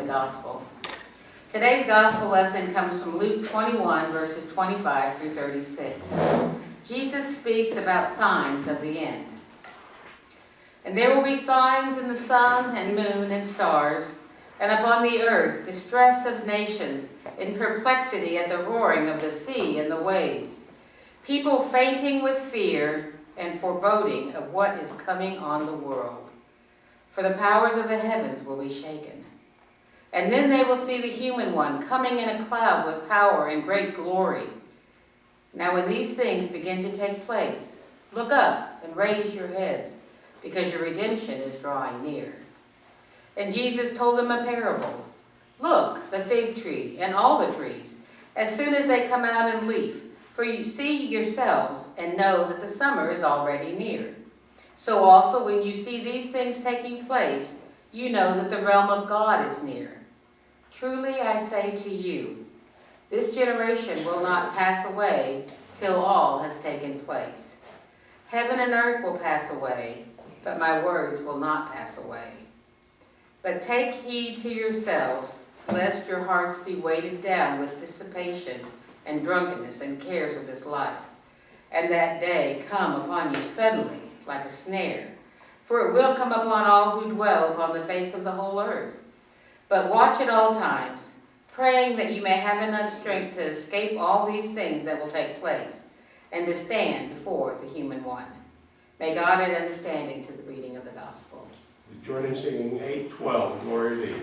gospel. Today's gospel lesson comes from Luke 21, verses 25 through 36. Jesus speaks about signs of the end. And there will be signs in the sun and moon and stars, and upon the earth distress of nations, in perplexity at the roaring of the sea and the waves, people fainting with fear and foreboding of what is coming on the world. For the powers of the heavens will be shaken. And then they will see the human one coming in a cloud with power and great glory. Now when these things begin to take place, look up and raise your heads, because your redemption is drawing near. And Jesus told them a parable. Look, the fig tree and all the trees, as soon as they come out in leaf, for you see yourselves and know that the summer is already near. So also when you see these things taking place, you know that the realm of God is near. Truly I say to you, this generation will not pass away till all has taken place. Heaven and earth will pass away, but my words will not pass away. But take heed to yourselves, lest your hearts be weighted down with dissipation and drunkenness and cares of this life, and that day come upon you suddenly like a snare. For it will come upon all who dwell upon the face of the whole earth. But watch at all times, praying that you may have enough strength to escape all these things that will take place, and to stand before the human one. May God add understanding to the reading of the gospel. We join in singing 812, Glory to Thee.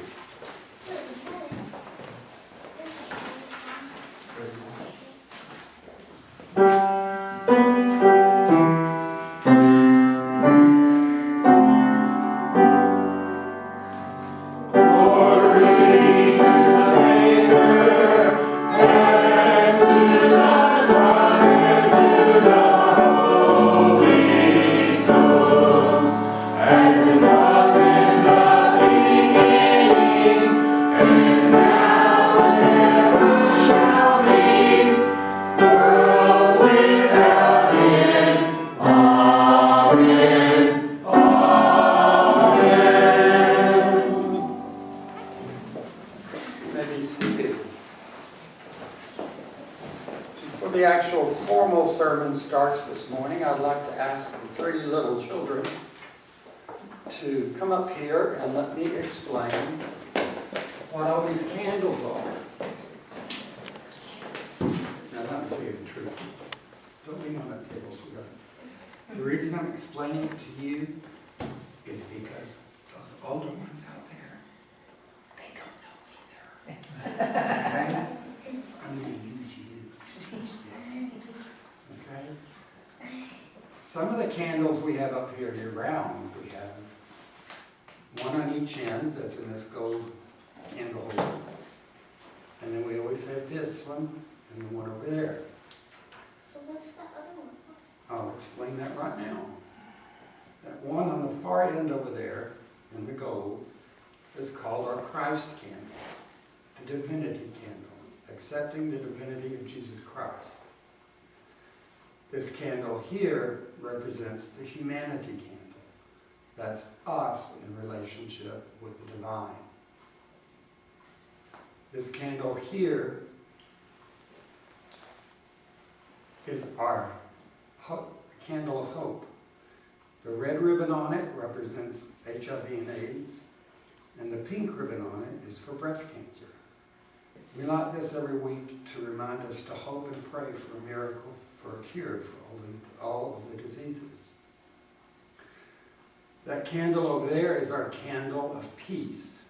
Starts this morning, I'd like to ask the 3 little children to come up here and let me explain what all these candles are. Now, let me tell you the truth. Don't lean on that table, sweetheart. The reason I'm explaining it to you is because those older ones out there, they don't know either. Okay? So I'm going to use you to teach them. Okay? Some of the candles we have up here year-round, we have one on each end that's in this gold candle holder. And then we always have this one and the one over there. So what's the other one? I'll explain that right now. That one on the far end over there in the gold is called our Christ candle, the divinity candle, accepting the divinity of Jesus Christ. This candle here represents the humanity candle. That's us in relationship with the divine. This candle here is our candle of hope. The red ribbon on it represents HIV and AIDS, and the pink ribbon on it is for breast cancer. We light this every week to remind us to hope and pray for a miracle, for a cure for all of the diseases. That candle over there is our candle of peace.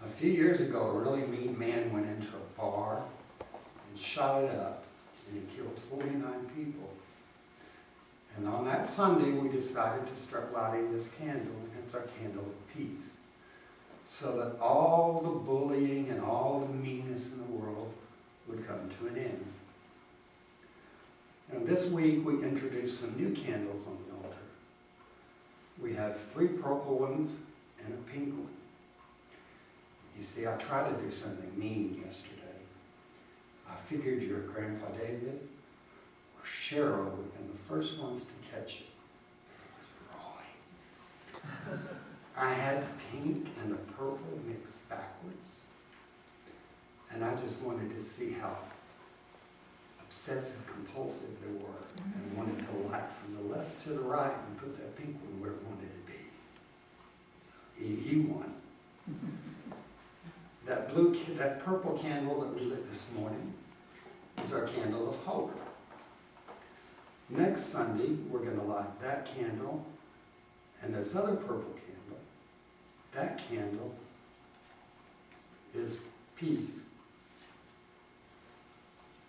A few years ago, a really mean man went into a bar and shot it up, and he killed 49 people. And on that Sunday, we decided to start lighting this candle, and it's our candle of peace, so that all the bullying and all the meanness in the world would come to an end. And this week, we introduced some new candles on the altar. We have 3 purple ones and a pink one. You see, I tried to do something mean yesterday. I figured your Grandpa David or Cheryl would have been the first ones to catch it. It was Roy. I had the pink and the purple mixed backwards. And I just wanted to see how obsessive compulsive they were, and wanted to light from the left to the right and put that pink one where it wanted to be. So he won. That purple candle that we lit this morning is our candle of hope. Next Sunday, we're going to light that candle and this other purple candle. That candle is peace.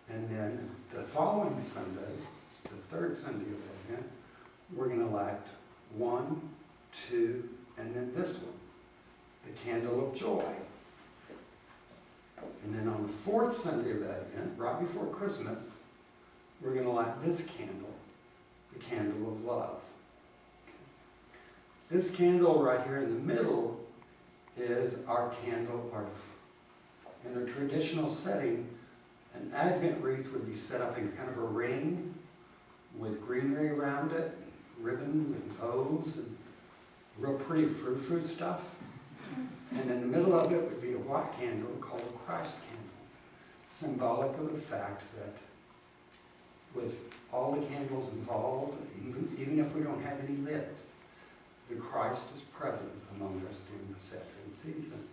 And then the following Sunday, the third Sunday of Advent, we're going to light 1, 2, and then this one, the candle of joy. And then on the fourth Sunday of Advent, right before Christmas, we're going to light this candle, the candle of love. This candle right here in the middle is our candle of, in a traditional setting, an Advent wreath would be set up in kind of a ring with greenery around it, ribbons and bows, and real pretty frou-frou stuff. And in the middle of it would be a white candle called a Christ candle, symbolic of the fact that with all the candles involved, even if we don't have any lit, the Christ is present among us during this Advent season.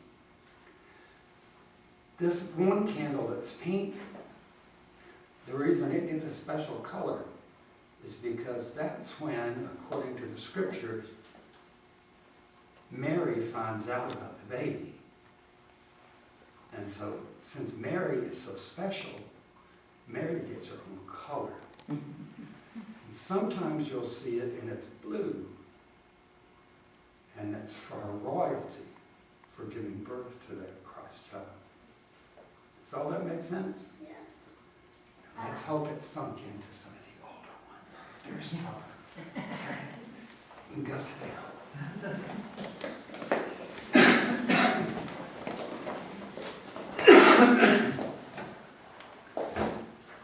This one candle that's pink, the reason it gets a special color is because that's when, according to the scriptures, Mary finds out about the baby. And so, since Mary is so special, Mary gets her own color. And sometimes you'll see it and it's blue. And that's for our royalty, for giving birth to that Christ child. Does all that make sense? Yes. Let's hope it's sunk into some of the older ones. They're smaller. You can go sit down.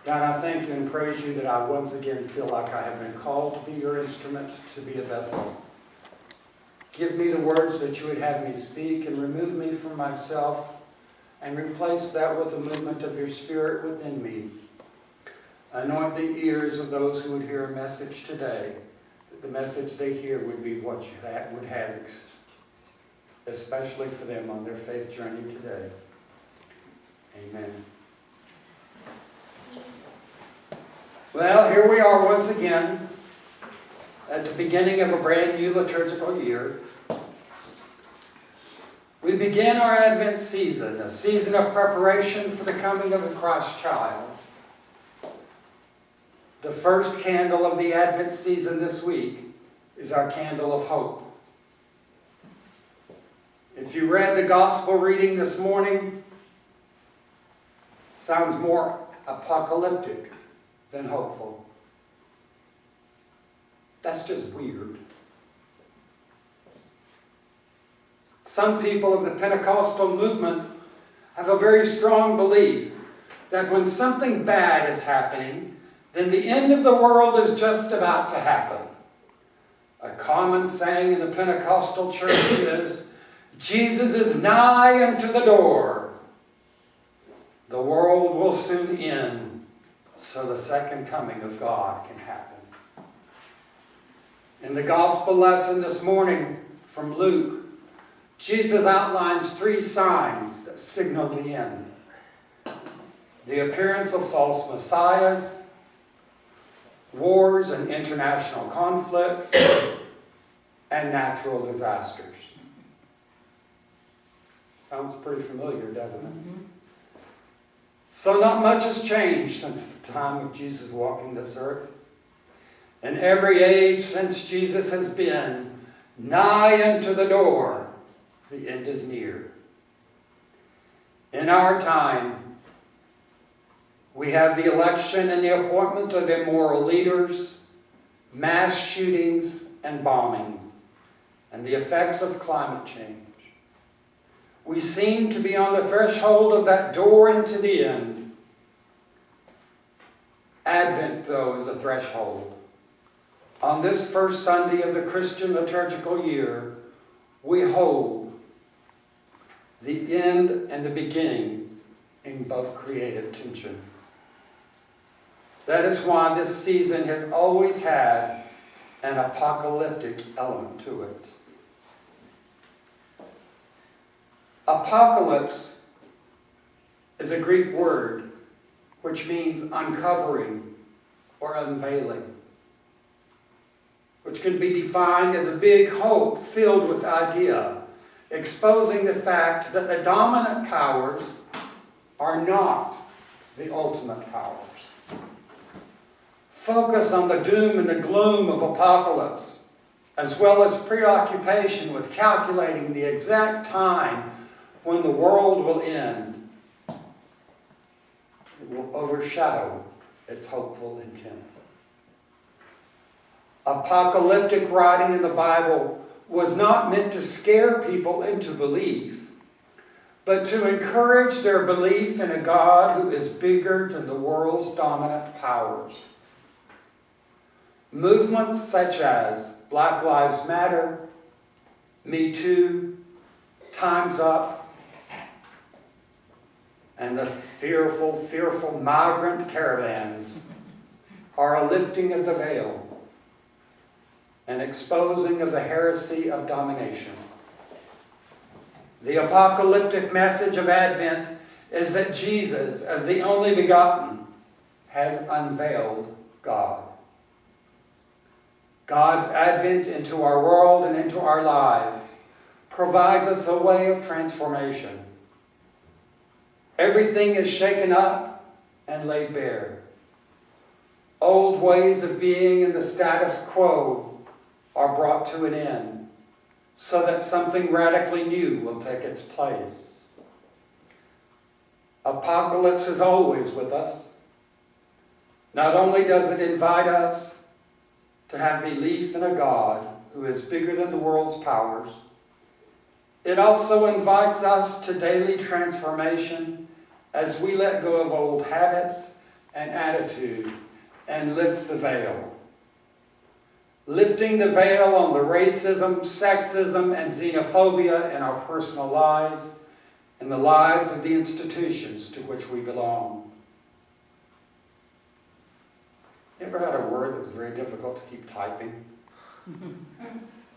God, I thank you and praise you that I once again feel like I have been called to be your instrument, to be a vessel. Give me the words that you would have me speak and remove me from myself and replace that with the movement of your Spirit within me. Anoint the ears of those who would hear a message today, that the message they hear would be what you would have, especially for them on their faith journey today. Amen. Well, here we are once again at the beginning of a brand new liturgical year. We begin our Advent season, a season of preparation for the coming of the Christ child. The first candle of the Advent season this week is our candle of hope. If you read the gospel reading this morning, it sounds more apocalyptic than hopeful. That's just weird. Some people of the Pentecostal movement have a very strong belief that when something bad is happening, then the end of the world is just about to happen. A common saying in the Pentecostal church is, Jesus is nigh unto the door. The world will soon end, so the second coming of God can happen. In the gospel lesson this morning from Luke, Jesus outlines 3 signs that signal the end. The appearance of false messiahs, wars and international conflicts, and natural disasters. Sounds pretty familiar, doesn't it? So not much has changed since the time of Jesus walking this earth. In every age since Jesus has been, nigh unto the door, the end is near. In our time, we have the election and the appointment of immoral leaders, mass shootings and bombings, and the effects of climate change. We seem to be on the threshold of that door into the end. Advent, though, is a threshold. On this first Sunday of the Christian liturgical year, we hold the end and the beginning in both creative tension. That is why this season has always had an apocalyptic element to it. Apocalypse is a Greek word which means uncovering or unveiling, which can be defined as a big hope filled with idea, exposing the fact that the dominant powers are not the ultimate powers. Focus on the doom and the gloom of apocalypse, as well as preoccupation with calculating the exact time when the world will end, it will overshadow its hopeful intent. Apocalyptic writing in the Bible was not meant to scare people into belief, but to encourage their belief in a God who is bigger than the world's dominant powers. Movements such as Black Lives Matter, Me Too, Time's Up, and the fearful, fearful migrant caravans are a lifting of the veil, an exposing of the heresy of domination. The apocalyptic message of Advent is that Jesus, as the only begotten, has unveiled God. God's advent into our world and into our lives provides us a way of transformation. Everything is shaken up and laid bare. Old ways of being in the status quo are brought to an end so that something radically new will take its place. Apocalypse is always with us. Not only does it invite us to have belief in a God who is bigger than the world's powers, it also invites us to daily transformation as we let go of old habits and attitude and lift the veil. Lifting the veil on the racism, sexism, and xenophobia in our personal lives and the lives of the institutions to which we belong. You ever had a word that was very difficult to keep typing?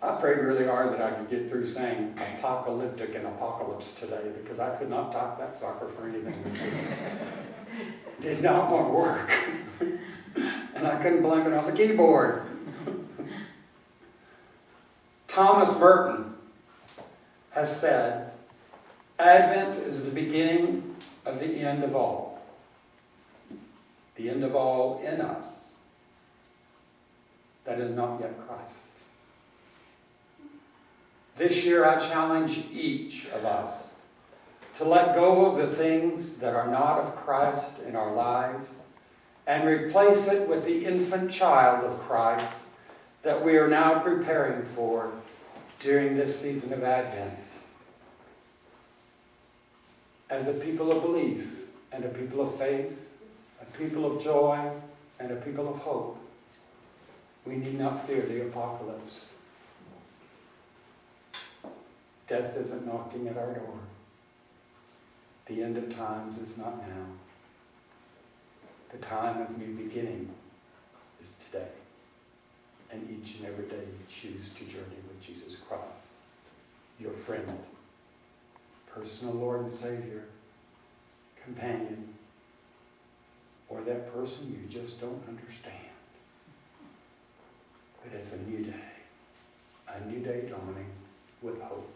I prayed really hard that I could get through saying apocalyptic and apocalypse today because I could not type that sucker for anything this week. It did not want to work. And I couldn't blame it on the keyboard. Thomas Merton has said, Advent is the beginning of the end of all. The end of all in us that is not yet Christ. This year I challenge each of us to let go of the things that are not of Christ in our lives and replace it with the infant child of Christ that we are now preparing for during this season of Advent. As a people of belief and a people of faith, a people of joy and a people of hope, we need not fear the apocalypse. Death isn't knocking at our door. The end of times is not now. The time of new beginning is today. And each and every day you choose to journey with Jesus Christ, your friend, personal Lord and Savior, companion, or that person you just don't understand. But it's a new day dawning with hope.